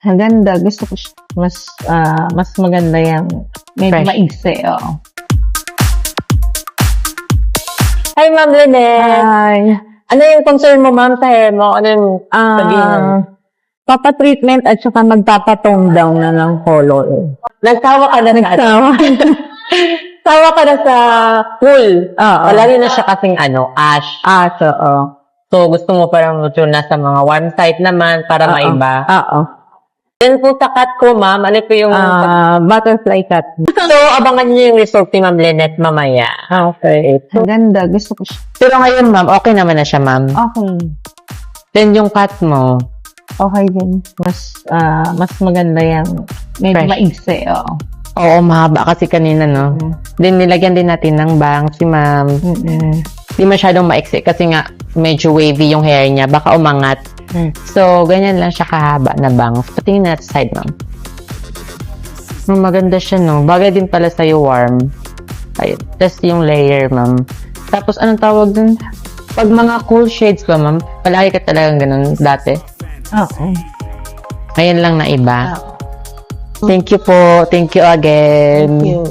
Ang ganda. Gusto ko siya. Mas maganda yung medyo Fresh. maigsi. Oo. Hi, Ma'am Lynette. Hi. Ano yung concern mo, Ma'am, sa hair mo? Ano yung sabihin? Papa-treatment at saka magpapa-tone down na ng color. Nagtawa ka na sa Nagtawa. Tawa ka na sa cool. Oo. Palagi na siya kasing ash. Oo. So, gusto mo parang nasa mga warm side naman para maiba. Oo. Then po sa cut ko, Ma'am, ano po yung... Butterfly cut. So, abangan niyo yung result ni Ma'am Lynette mamaya. Okay. Ang ganda. Gusto ko siya. Pero ngayon, Ma'am, okay naman na siya, Ma'am. Okay. Then yung cut mo, Okay din. Mas maganda yung medyo Fresh. maigsi. Oo. oo, mahaba kasi kanina, no? Then nilagyan din natin ng bangs si Ma'am. Di masyadong maiksi kasi nga medyo wavy yung hair niya. Baka umangat. So, ganyan lang siya kahaba na bangs. Patingin natin sa side, Ma'am. Maganda siya, no? Bagay din pala sa'yo warm. Ayun. Tapos yung layer, Ma'am. Tapos, anong tawag dun? Pag mga cool shades ba, Ma'am? Palagi ka talagang ganun dati. Okay. Ngayon lang na iba. Thank you po. Thank you again. Thank you.